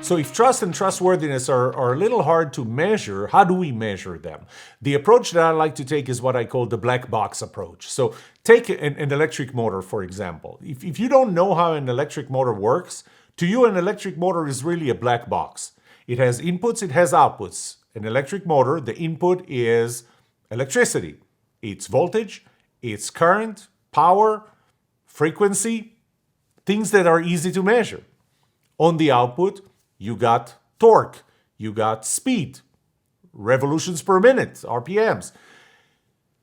So if trust and trustworthiness are a little hard to measure, how do we measure them? The approach that I like to take is what I call the black box approach. So take an electric motor, for example. If you don't know how an electric motor works, to you an electric motor is really a black box. It has inputs, it has outputs. An electric motor, the input is electricity. It's voltage, it's current, power, frequency, things that are easy to measure. On the output, you got torque, you got speed, revolutions per minute, RPMs.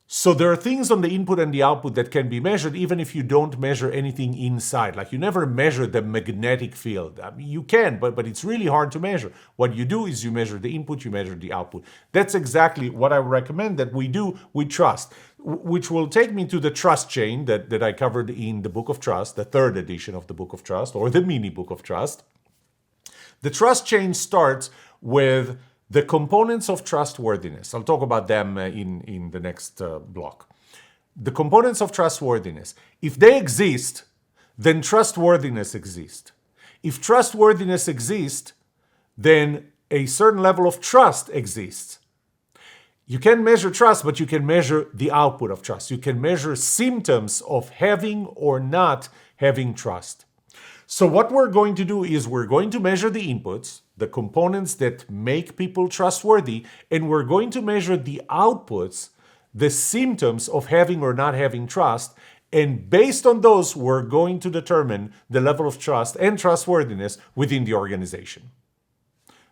So there are things on the input and the output that can be measured even if you don't measure anything inside. Like you never measure the magnetic field. I mean, you can, but it's really hard to measure. What you do is you measure the input, you measure the output. That's exactly what I recommend that we do with trust, which will take me to the trust chain that I covered in the Book of Trust, the third edition of the Book of Trust, or the mini Book of Trust. The trust chain starts with the components of trustworthiness. I'll talk about them in the next block. The components of trustworthiness. If they exist, then trustworthiness exists. If trustworthiness exists, then a certain level of trust exists. You can measure trust, but you can measure the output of trust. You can measure symptoms of having or not having trust. So what we're going to do is we're going to measure the inputs, the components that make people trustworthy, and we're going to measure the outputs, the symptoms of having or not having trust. And based on those, we're going to determine the level of trust and trustworthiness within the organization.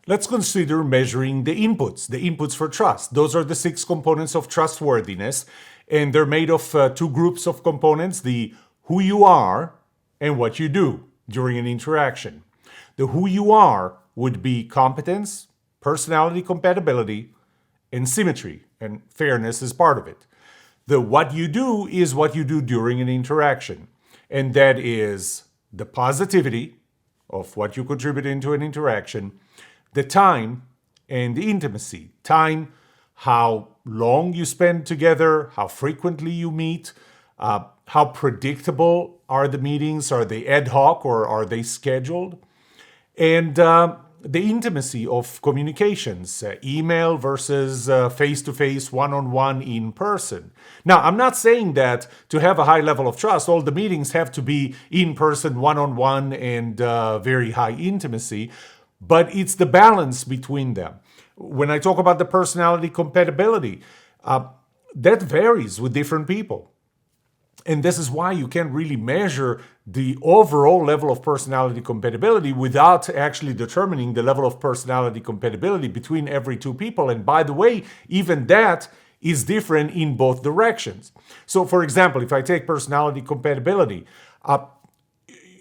Let's consider measuring the inputs for trust. Those are the 6 components of trustworthiness, and they're made of 2 groups of components, the who you are and what you do during an interaction. The who you are would be competence, personality compatibility, and symmetry, and fairness is part of it. The what you do is what you do during an interaction, and that is the positivity of what you contribute into an interaction, the time, and the intimacy. Time, how long you spend together, how frequently you meet, how predictable are the meetings? Are they ad hoc or are they scheduled? And the intimacy of communications, email versus face-to-face, one-on-one, in person. Now, I'm not saying that to have a high level of trust, all the meetings have to be in person, one-on-one, and very high intimacy, but it's the balance between them. When I talk about the personality compatibility, that varies with different people. And this is why you can't really measure the overall level of personality compatibility without actually determining the level of personality compatibility between every 2 people. And by the way, even that is different in both directions. So for example, if I take personality compatibility,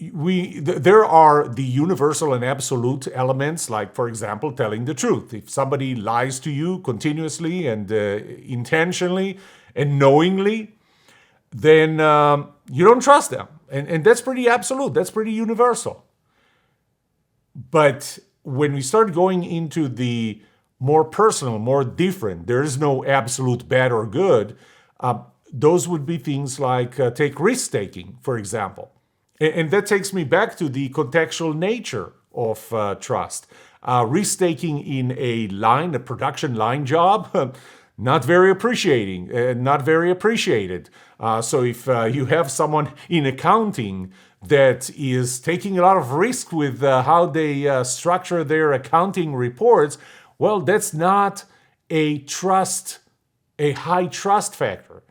there are the universal and absolute elements, like, for example, telling the truth. If somebody lies to you continuously and intentionally and knowingly, then you don't trust them. And that's pretty absolute. That's pretty universal. But when we start going into the more personal, more different, there is no absolute bad or good. Those would be things like take risk-taking, for example. And that takes me back to the contextual nature of trust. Risk-taking in a production line job, not very appreciated. So if you have someone in accounting that is taking a lot of risk with how they structure their accounting reports, well, that's not a high trust factor.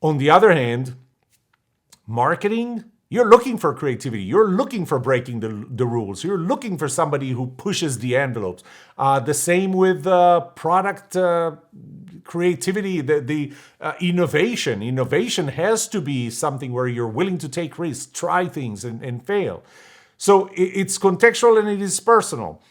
On the other hand, marketing, you're looking for creativity. You're looking for breaking the rules. You're looking for somebody who pushes the envelopes. The same with product creativity, the innovation. Innovation has to be something where you're willing to take risks, try things, and fail. So it's contextual and it is personal.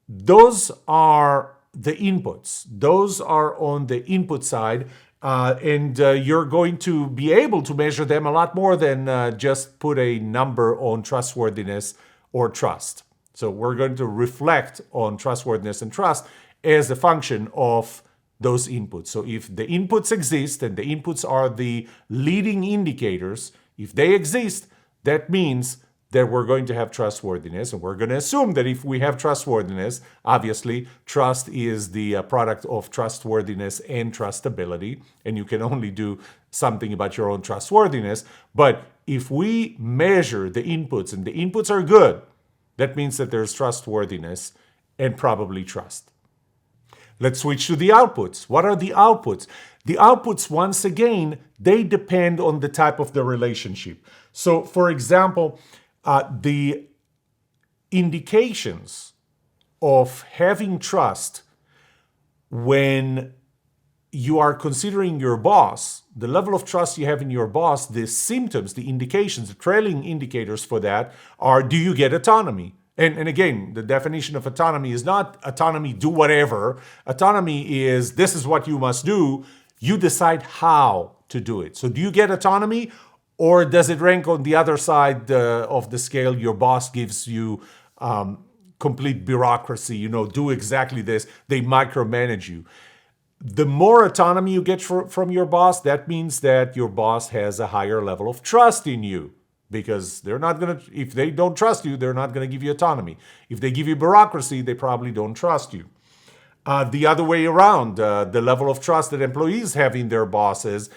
Those are the inputs. Those are on the input side. And you're going to be able to measure them a lot more than just put a number on trustworthiness or trust. So we're going to reflect on trustworthiness and trust as a function of those inputs. So if the inputs exist and the inputs are the leading indicators, if they exist, that means that we're going to have trustworthiness, and we're going to assume that if we have trustworthiness, obviously, trust is the product of trustworthiness and trustability, and you can only do something about your own trustworthiness. But if we measure the inputs, and the inputs are good, that means that there's trustworthiness and probably trust. Let's switch to the outputs. What are the outputs? The outputs, once again, they depend on the type of the relationship. So, for example, the indications of having trust when you are considering your boss, the level of trust you have in your boss, the symptoms, the indications, the trailing indicators for that are, do you get autonomy? And again, the definition of autonomy is not autonomy, do whatever. Autonomy is, this is what you must do. You decide how to do it. So do you get autonomy, or does it rank on the other side of the scale? Your boss gives you complete bureaucracy, do exactly this. They micromanage you. The more autonomy you get from your boss, that means that your boss has a higher level of trust in you. Because they're not going to, if they don't trust you, they're not going to give you autonomy. If they give you bureaucracy, they probably don't trust you. The other way around, the level of trust that employees have in their bosses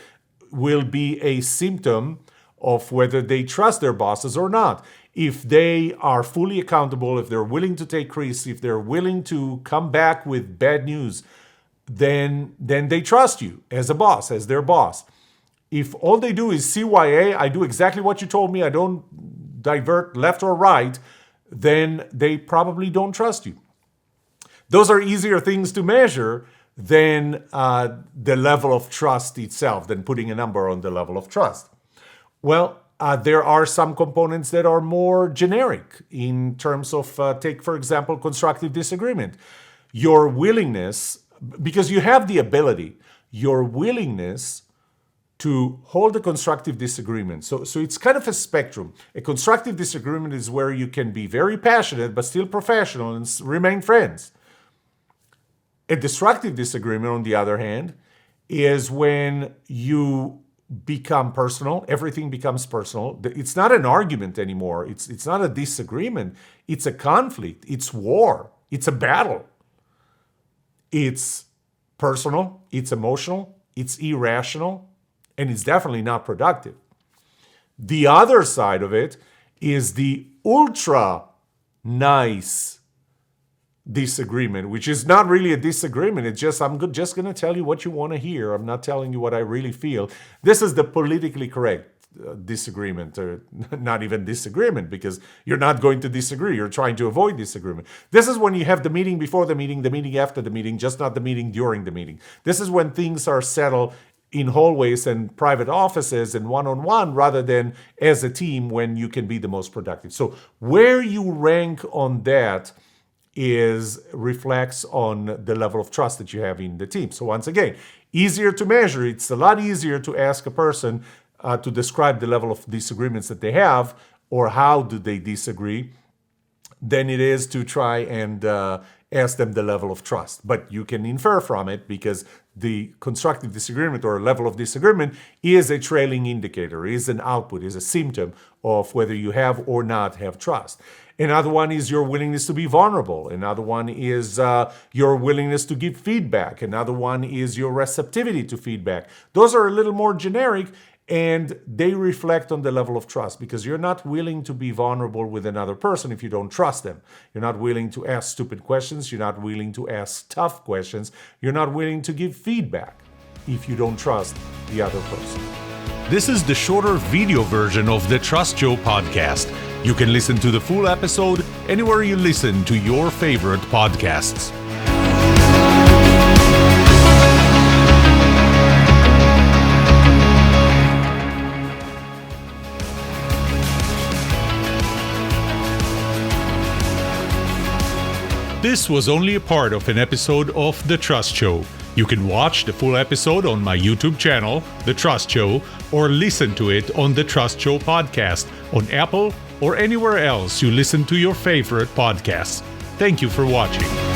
will be a symptom of whether they trust their bosses or not. If they are fully accountable, if they're willing to take risks, if they're willing to come back with bad news, then they trust you as a boss, as their boss. If all they do is CYA, I do exactly what you told me, I don't divert left or right, then they probably don't trust you. Those are easier things to measure than the level of trust itself, than putting a number on the level of trust. Well, there are some components that are more generic in terms of, take for example, constructive disagreement. Your willingness, because you have the ability, your willingness to hold a constructive disagreement. So it's kind of a spectrum. A constructive disagreement is where you can be very passionate but still professional and remain friends. A destructive disagreement, on the other hand, is when you become personal. Everything becomes personal. It's not an argument anymore. It's not a disagreement. It's a conflict. It's war. It's a battle. It's personal. It's emotional. It's irrational. And it's definitely not productive. The other side of it is the ultra nice disagreement, which is not really a disagreement. It's just, I'm just going to tell you what you want to hear. I'm not telling you what I really feel. This is the politically correct disagreement, or not even disagreement, because you're not going to disagree. You're trying to avoid disagreement. This is when you have the meeting before the meeting after the meeting, just not the meeting during the meeting. This is when things are settled in hallways and private offices and one-on-one, rather than as a team when you can be the most productive. So where you rank on that reflects on the level of trust that you have in the team. So once again, easier to measure. It's a lot easier to ask a person to describe the level of disagreements that they have, or how do they disagree, than it is to try and ask them the level of trust. But you can infer from it, because the constructive disagreement or level of disagreement is a trailing indicator, is an output, is a symptom of whether you have or not have trust. Another one is your willingness to be vulnerable. Another one is your willingness to give feedback. Another one is your receptivity to feedback. Those are a little more generic, and they reflect on the level of trust, because you're not willing to be vulnerable with another person if you don't trust them. You're not willing to ask stupid questions. You're not willing to ask tough questions. You're not willing to give feedback if you don't trust the other person. This is the shorter video version of the Trust Show podcast. You can listen to the full episode anywhere you listen to your favorite podcasts. This was only a part of an episode of The Trust Show. You can watch the full episode on my YouTube channel, The Trust Show, or listen to it on The Trust Show podcast on Apple or anywhere else you listen to your favorite podcasts. Thank you for watching.